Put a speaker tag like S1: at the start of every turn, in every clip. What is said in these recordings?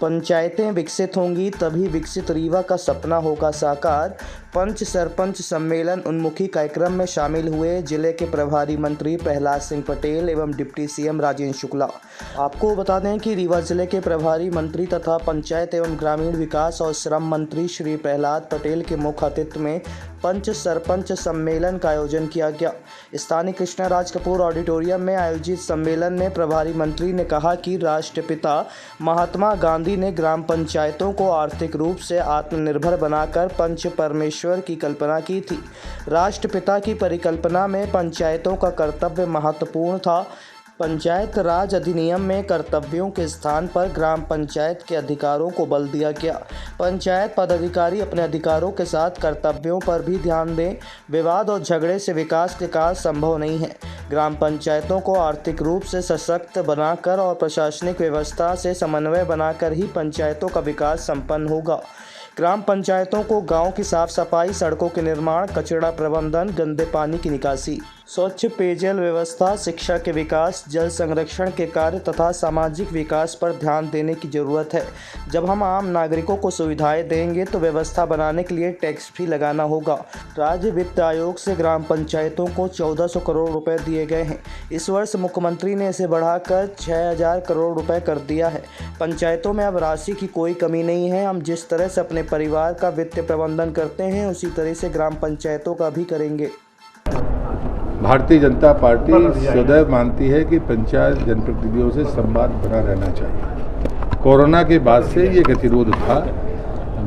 S1: पंचायतें विकसित होंगी तभी विकसित रीवा का सपना होगा साकार। पंच सरपंच सम्मेलन उन्मुखी कार्यक्रम में शामिल हुए जिले के प्रभारी मंत्री प्रहलाद सिंह पटेल एवं डिप्टी सीएम राजेंद्र शुक्ला। आपको बता दें कि रीवा जिले के प्रभारी मंत्री तथा पंचायत एवं ग्रामीण विकास और श्रम मंत्री श्री प्रहलाद पटेल के मुख्य आतिथ्य में पंच सरपंच सम्मेलन का आयोजन किया गया। स्थानीय कृष्णराज कपूर ऑडिटोरियम में आयोजित सम्मेलन में प्रभारी मंत्री ने कहा कि राष्ट्रपिता महात्मा गांधी ने ग्राम पंचायतों को आर्थिक रूप से आत्मनिर्भर बनाकर पंच परमेश्वर की कल्पना की थी। राष्ट्रपिता की परिकल्पना में पंचायतों का कर्तव्य महत्वपूर्ण था। पंचायत राज अधिनियम में कर्तव्यों के स्थान पर ग्राम पंचायत के अधिकारों को बल दिया गया। पंचायत पदाधिकारी अपने अधिकारों के साथ कर्तव्यों पर भी ध्यान दें। विवाद और झगड़े से विकास के कार्य संभव नहीं है। ग्राम पंचायतों को आर्थिक रूप से सशक्त बनाकर और प्रशासनिक व्यवस्था से समन्वय बनाकर ही पंचायतों का विकास संपन्न होगा। ग्राम पंचायतों को गांव की साफ सफाई, सड़कों के निर्माण, कचरा प्रबंधन, गंदे पानी की निकासी, स्वच्छ पेयजल व्यवस्था, शिक्षा के विकास, जल संरक्षण के कार्य तथा सामाजिक विकास पर ध्यान देने की जरूरत है। जब हम आम नागरिकों को सुविधाएं देंगे तो व्यवस्था बनाने के लिए टैक्स भी लगाना होगा। राज्य वित्त आयोग से ग्राम पंचायतों को 1400 करोड़ रुपए दिए गए हैं। इस वर्ष मुख्यमंत्री ने इसे बढ़ाकर 6000 करोड़ रुपए कर दिया है। पंचायतों में अब राशि की कोई कमी नहीं है। हम जिस तरह से अपने परिवार का वित्तीय प्रबंधन करते हैं उसी तरह से ग्राम पंचायतों का भी करेंगे।
S2: भारतीय जनता पार्टी सदैव मानती है कि पंचायत जनप्रतिनिधियों से संवाद बना रहना चाहिए। कोरोना के बाद से ये गतिरोध था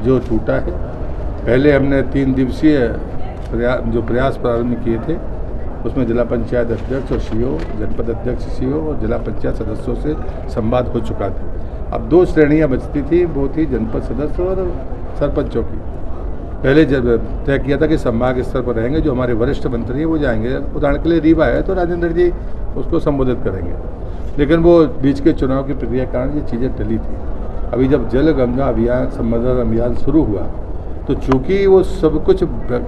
S2: जो टूटा है। पहले हमने 3 दिवसीय प्रयास प्रारंभ किए थे, उसमें जिला पंचायत अध्यक्ष और सीओ, जनपद अध्यक्ष सीओ और जिला पंचायत सदस्यों से संवाद हो चुका था। अब 2 श्रेणियां बचती थी, वो थी जनपद सदस्य और सरपंचों की। पहले जब तय किया था कि संभाग स्तर पर रहेंगे, जो हमारे वरिष्ठ मंत्री हैं वो जाएंगे। उदाहरण के लिए रीवा है तो राजेंद्र जी उसको संबोधित करेंगे, लेकिन वो बीच के चुनाव की प्रक्रिया के कारण ये चीज़ें टली थी। अभी जब जल गंगा अभियान, संवर्धन अभियान शुरू हुआ तो चूँकि वो सब कुछ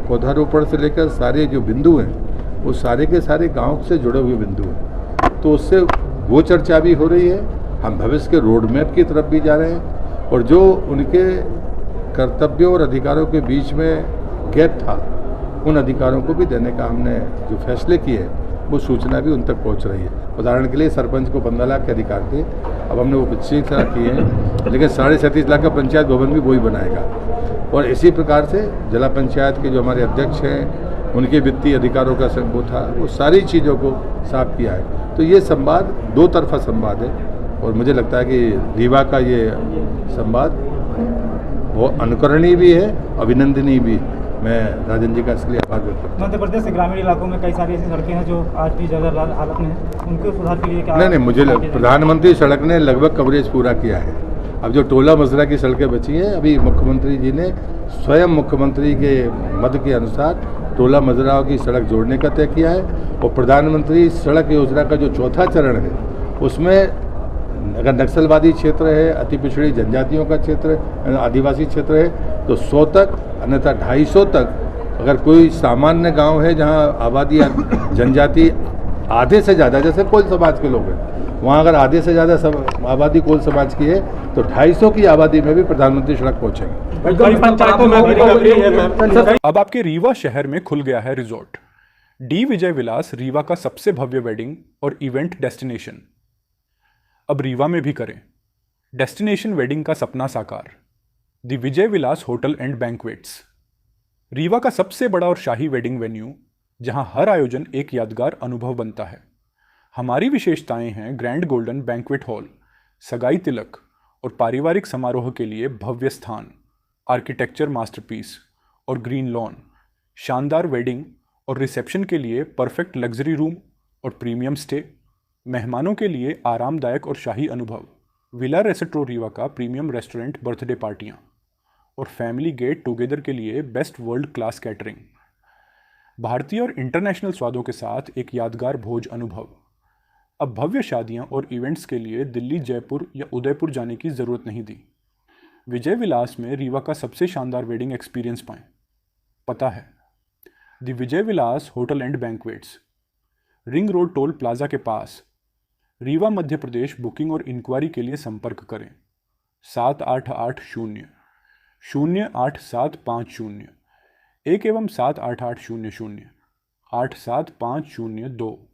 S2: पौधारोपण से लेकर सारे जो बिंदु हैं वो सारे के सारे गाँव से जुड़े हुए बिंदु हैं, तो उससे वो चर्चा भी हो रही है। हम भविष्य के रोड मैप की तरफ भी जा रहे हैं और जो उनके कर्तव्यों और अधिकारों के बीच में गैप था उन अधिकारों को भी देने का हमने जो फैसले किए वो सूचना भी उन तक पहुंच रही है। उदाहरण के लिए सरपंच को 15 लाख के अधिकार थे, अब हमने वो 25 लाख किए हैं, लेकिन 37.5 लाख का पंचायत भवन भी वही बनाएगा। और इसी प्रकार से जिला पंचायत के जो हमारे अध्यक्ष हैं उनके वित्तीय अधिकारों का वो था, वो सारी चीज़ों को साफ किया है। तो ये संवाद 2 तरफा संवाद है और मुझे लगता है कि रीवा का ये संवाद वो अनुकरणीय भी है, अभिनंदनीय भी। मैं राजन जी का इसके लिए आभार व्यक्त करता हूँ।
S3: मध्य प्रदेश के ग्रामीण इलाकों में कई सारी ऐसी सड़कें हैं जो आज भी जर्जर हालत में हैं, उनके सुधार के लिए क्या?
S2: नहीं, मुझे प्रधानमंत्री सड़क ने लगभग कवरेज पूरा किया है। अब जो टोला मजरा की सड़कें बची हैं, अभी मुख्यमंत्री जी ने स्वयं मुख्यमंत्री के मद के अनुसार टोला मजरा की सड़क जोड़ने का तय किया है और प्रधानमंत्री सड़क योजना का जो 4था चरण है उसमें अगर नक्सलवादी क्षेत्र है, अति पिछड़ी जनजातियों का क्षेत्र, आदिवासी क्षेत्र है तो 100 तक, अन्यथा 250 तक। अगर कोई सामान्य गांव है जहां आबादी जनजाति आधे से ज़्यादा, जैसे कोल समाज के लोग हैं, वहां अगर आधे से ज़्यादा आबादी कोल समाज की है तो 250 की आबादी में भी प्रधानमंत्री सड़क पहुँचेंगे।
S4: अब आपके रीवा शहर में खुल गया है रिजॉर्ट डी विजय विलास, रीवा का सबसे भव्य वेडिंग और इवेंट डेस्टिनेशन। अब रीवा में भी करें डेस्टिनेशन वेडिंग का सपना साकार। The Vijay Vilas hotel and banquets, Rewa का सबसे बड़ा और शाही वेडिंग वेन्यू जहां हर आयोजन एक यादगार अनुभव बनता है। हमारी विशेषताएं हैं ग्रैंड गोल्डन बैंक्वेट हॉल, सगाई तिलक और पारिवारिक समारोह के लिए भव्य स्थान, आर्किटेक्चर मास्टरपीस और ग्रीन लॉन, शानदार वेडिंग और रिसेप्शन के लिए परफेक्ट लग्जरी रूम और प्रीमियम स्टे, मेहमानों के लिए आरामदायक और शाही अनुभव, विला रेस्टोरेंट रीवा का प्रीमियम रेस्टोरेंट, बर्थडे पार्टियां और फैमिली गेट टुगेदर के लिए बेस्ट वर्ल्ड क्लास कैटरिंग। भारतीय और इंटरनेशनल स्वादों के साथ एक यादगार भोज अनुभव। अब भव्य शादियां और इवेंट्स के लिए दिल्ली, जयपुर या उदयपुर जाने की ज़रूरत नहीं दी। विजय विलास में रीवा का सबसे शानदार वेडिंग एक्सपीरियंस पाएं। पता है the Vijay Vilas hotel and banquets, ring road toll plaza के पास, रीवा, मध्य प्रदेश। बुकिंग और इंक्वायरी के लिए संपर्क करें 7880 08750 1 एवं 7880 0875002